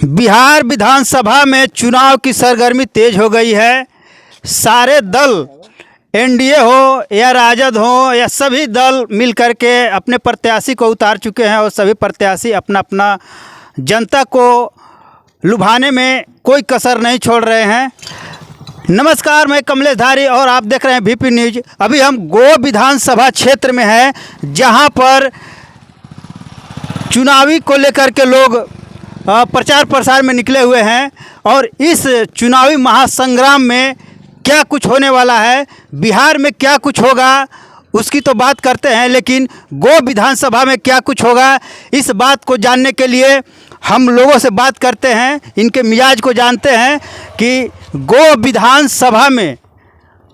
बिहार विधानसभा में चुनाव की सरगर्मी तेज हो गई है। सारे दल, एनडीए हो या राजद हो या सभी दल मिल करके अपने प्रत्याशी को उतार चुके हैं और सभी प्रत्याशी अपना अपना जनता को लुभाने में कोई कसर नहीं छोड़ रहे हैं। नमस्कार, मैं कमलेश धारी और आप देख रहे हैं VP न्यूज। अभी हम गो विधानसभा क्षेत्र में हैं, जहां पर चुनावी को लेकर के लोग प्रचार प्रसार में निकले हुए हैं और इस चुनावी महासंग्राम में क्या कुछ होने वाला है, बिहार में क्या कुछ होगा, उसकी तो बात करते हैं, लेकिन गो विधानसभा में क्या कुछ होगा, इस बात को जानने के लिए हम लोगों से बात करते हैं, इनके मिजाज को जानते हैं कि गो विधानसभा में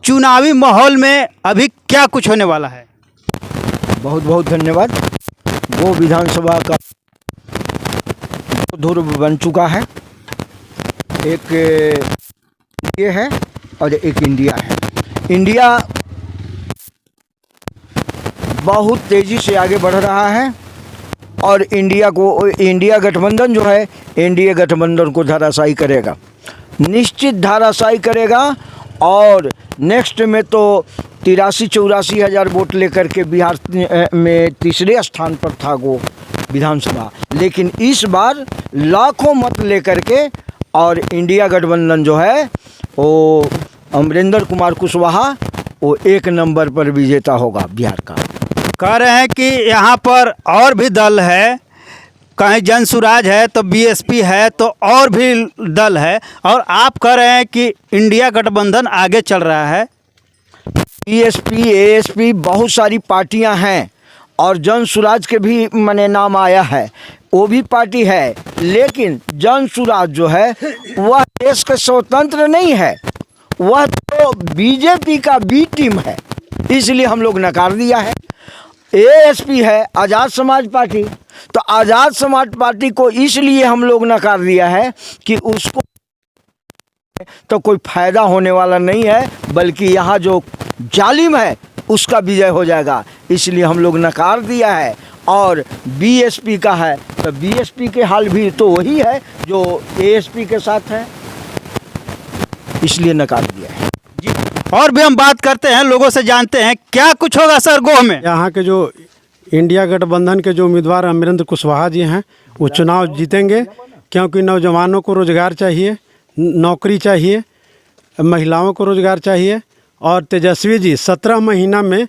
चुनावी माहौल में अभी क्या कुछ होने वाला है। बहुत बहुत धन्यवाद। गो विधानसभा का धुर बन चुका है, एक ये है और एक इंडिया है। इंडिया बहुत तेज़ी से आगे बढ़ रहा है और इंडिया गठबंधन जो है, एनडीए गठबंधन को धराशायी करेगा, निश्चित धराशायी करेगा। और नेक्स्ट में तो 83-84 हज़ार वोट लेकर के बिहार में तीसरे स्थान पर था गो विधानसभा, लेकिन इस बार लाखों मत लेकर के और इंडिया गठबंधन जो है वो अमरेंद्र कुमार कुशवाहा वो 1 नंबर पर विजेता होगा बिहार का। कह रहे हैं कि यहाँ पर और भी दल है, कहीं जन सुराज है तो बीएसपी है तो और भी दल है, और आप कह रहे हैं कि इंडिया गठबंधन आगे चल रहा है। बीएसपी, एएसपी बहुत सारी पार्टियां हैं और जन सुराज के भी मने नाम आया है, वो भी पार्टी है, लेकिन जन सुराज जो है वह देश का स्वतंत्र नहीं है, वह तो बीजेपी का बी टीम है, इसलिए हम लोग नकार दिया है। एएसपी है आज़ाद समाज पार्टी, तो आज़ाद समाज पार्टी को इसलिए हम लोग नकार दिया है कि उसको तो कोई फायदा होने वाला नहीं है, बल्कि यहाँ जो जालिम है उसका विजय हो जाएगा, इसलिए हम लोग नकार दिया है। और बीएसपी का है तो बीएसपी के हाल भी तो वही है जो एएसपी के साथ है, इसलिए नकार दिया है जी। और भी हम बात करते हैं, लोगों से जानते हैं क्या कुछ होगा सर गो में। यहाँ के जो इंडिया गठबंधन के जो उम्मीदवार अमरेंद्र कुशवाहा जी हैं वो चुनाव जीतेंगे, क्योंकि नौजवानों को रोज़गार चाहिए, नौकरी चाहिए, महिलाओं को रोज़गार चाहिए। और तेजस्वी जी 17 महीना में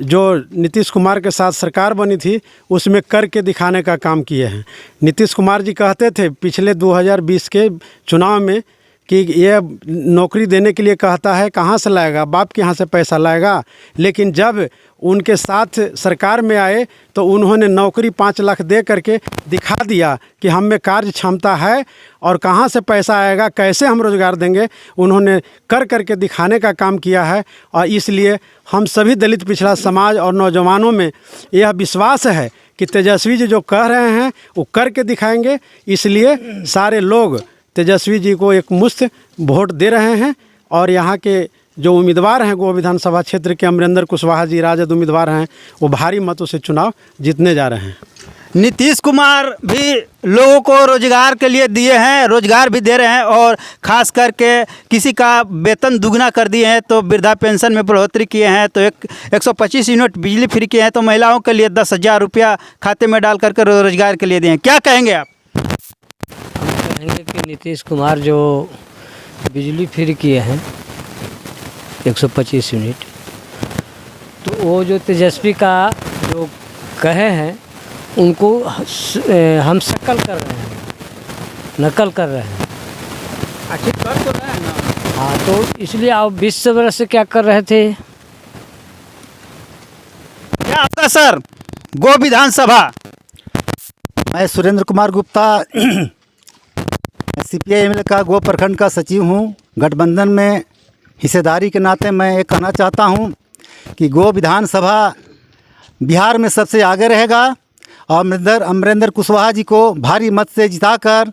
जो नीतीश कुमार के साथ सरकार बनी थी उसमें करके दिखाने का काम किए हैं। नीतीश कुमार जी कहते थे पिछले 2020 के चुनाव में कि ये नौकरी देने के लिए कहता है, कहाँ से लाएगा, बाप के यहाँ से पैसा लाएगा, लेकिन जब उनके साथ सरकार में आए तो उन्होंने नौकरी 5 लाख दे करके दिखा दिया कि हम में कार्य क्षमता है और कहाँ से पैसा आएगा, कैसे हम रोज़गार देंगे, उन्होंने कर करके दिखाने का काम किया है। और इसलिए हम सभी दलित पिछड़ा समाज और नौजवानों में यह विश्वास है कि तेजस्वी जी जो कह रहे हैं वो करके दिखाएंगे, इसलिए सारे लोग तेजस्वी जी को एक मुश्त वोट दे रहे हैं। और यहाँ के जो उम्मीदवार हैं गो विधानसभा क्षेत्र के अमरेंद्र कुशवाहा जी राजद उम्मीदवार हैं, वो भारी मतों से चुनाव जीतने जा रहे हैं। नीतीश कुमार भी लोगों को रोजगार के लिए दिए हैं, रोजगार भी दे रहे हैं, और ख़ास करके किसी का वेतन दुगना कर दिए हैं, तो वृद्धा पेंशन में बढ़ोतरी किए हैं, तो 125 यूनिट बिजली फ्री किए हैं, तो महिलाओं के लिए 10,000 रुपया खाते में डाल करके रोजगार के लिए दिए हैं। क्या कहेंगे आप? कहेंगे कि नीतीश कुमार जो बिजली फ्री किए हैं 125 यूनिट, तो वो जो तेजस्वी का जो कहे हैं उनको हम शकल कर रहे हैं, नकल कर रहे हैं। आखिर कर तो रहे हैं ना। हाँ, तो इसलिए आप 20 वर्ष से क्या कर रहे थे। क्या आपका सर गो विधानसभा? मैं सुरेंद्र कुमार गुप्ता CPI का गो प्रखंड का सचिव हूँ। गठबंधन में हिस्सेदारी के नाते मैं ये कहना चाहता हूँ कि गो विधानसभा बिहार में सबसे आगे रहेगा और अमरेंद्र कुशवाहा जी को भारी मत से जिताकर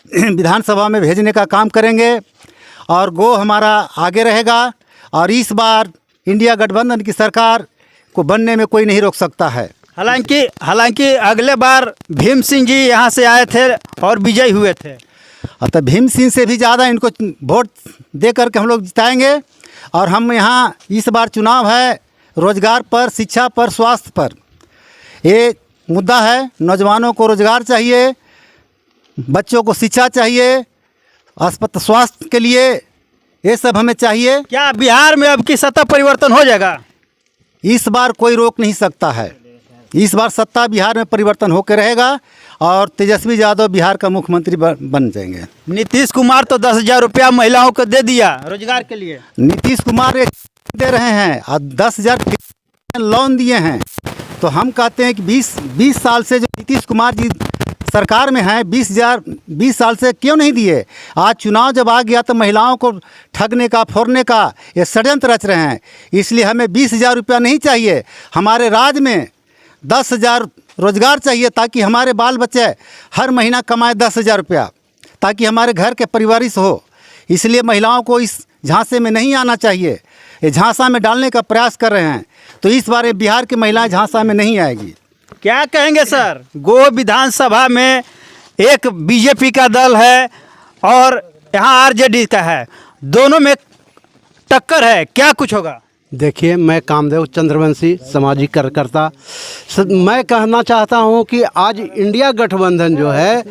विधानसभा में भेजने का काम करेंगे और गो हमारा आगे रहेगा। और इस बार इंडिया गठबंधन की सरकार को बनने में कोई नहीं रोक सकता है। हालांकि अगले बार भीम सिंह जी यहाँ से आए थे और विजयी हुए थे। तो भीम सिंह से भी ज़्यादा इनको वोट दे करके हम लोग जिताएंगे। और हम यहाँ इस बार चुनाव है रोजगार पर, शिक्षा पर, स्वास्थ्य पर। ये मुद्दा है, नौजवानों को रोजगार चाहिए, बच्चों को शिक्षा चाहिए, अस्पताल स्वास्थ्य के लिए ये सब हमें चाहिए। क्या बिहार में अब की सत्ता परिवर्तन हो जाएगा? इस बार कोई रोक नहीं सकता है। इस बार सत्ता बिहार में परिवर्तन होकर रहेगा और तेजस्वी यादव बिहार का मुख्यमंत्री बन जाएंगे। नीतीश कुमार तो 10,000 रुपया महिलाओं को दे दिया रोजगार के लिए। नीतीश कुमार ये दे रहे हैं और 10,000 लोन दिए हैं। तो हम कहते हैं कि 20 साल से जो नीतीश कुमार जी सरकार में हैं, 20 साल से क्यों नहीं दिए? आज चुनाव जब आ गया तो महिलाओं को ठगने का, फोड़ने का ये षड्यंत्र रच रहे हैं। इसलिए हमें 20,000 रुपया नहीं चाहिए, हमारे राज्य में 10,000 रोजगार चाहिए, ताकि हमारे बाल बच्चे हर महीना कमाए 10,000 रुपया, ताकि हमारे घर के परिवारिश हो। इसलिए महिलाओं को इस झांसे में नहीं आना चाहिए। ये झांसा में डालने का प्रयास कर रहे हैं, तो इस बार बिहार की महिलाएं झांसा में नहीं आएगी। क्या कहेंगे सर? गो विधानसभा में एक बीजेपी का दल है और यहाँ आरजेडी का है, दोनों में टक्कर है, क्या कुछ होगा? देखिए, मैं कामदेव चंद्रवंशी, सामाजिक कार्यकर्ता, मैं कहना चाहता हूं कि आज इंडिया गठबंधन जो है,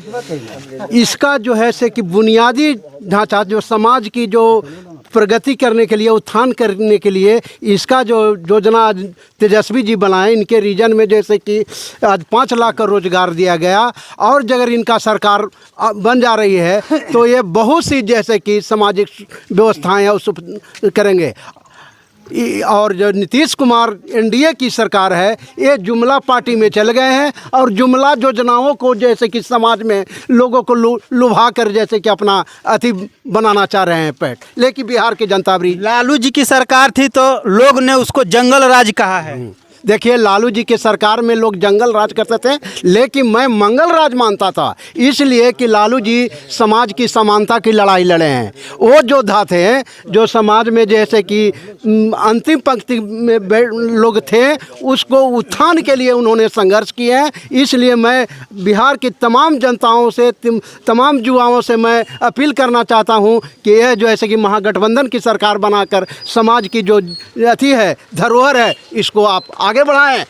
इसका जो है से कि बुनियादी ढांचा जो समाज की जो प्रगति करने के लिए, उत्थान करने के लिए इसका जो योजना आज तेजस्वी जी बनाए, इनके रीजन में जैसे कि आज 5 लाख का रोजगार दिया गया, और अगर इनका सरकार बन जा रही है तो ये बहुत सी जैसे कि सामाजिक व्यवस्थाएं हैं उस करेंगे। और जो नीतीश कुमार एनडीए की सरकार है, ये जुमला पार्टी में चल गए हैं और जुमला योजनाओं को जैसे कि समाज में लोगों को लुभा कर जैसे कि अपना अति बनाना चाह रहे हैं पेट। लेकिन बिहार की जनता भी, लालू जी की सरकार थी तो लोग ने उसको जंगल राज कहा है। देखिए, लालू जी के सरकार में लोग जंगल राज करते थे, लेकिन मैं मंगल राज मानता था, इसलिए कि लालू जी समाज की समानता की लड़ाई लड़े हैं। वो योद्धा थे जो समाज में जैसे कि अंतिम पंक्ति में लोग थे, उसको उत्थान के लिए उन्होंने संघर्ष किए हैं। इसलिए मैं बिहार की तमाम जनताओं से, तमाम युवाओं से मैं अपील करना चाहता हूँ कि यह जो ऐसे कि महागठबंधन की सरकार बनाकर समाज की जो अथी है, धरोहर है, इसको आप आगे बढ़ाएं।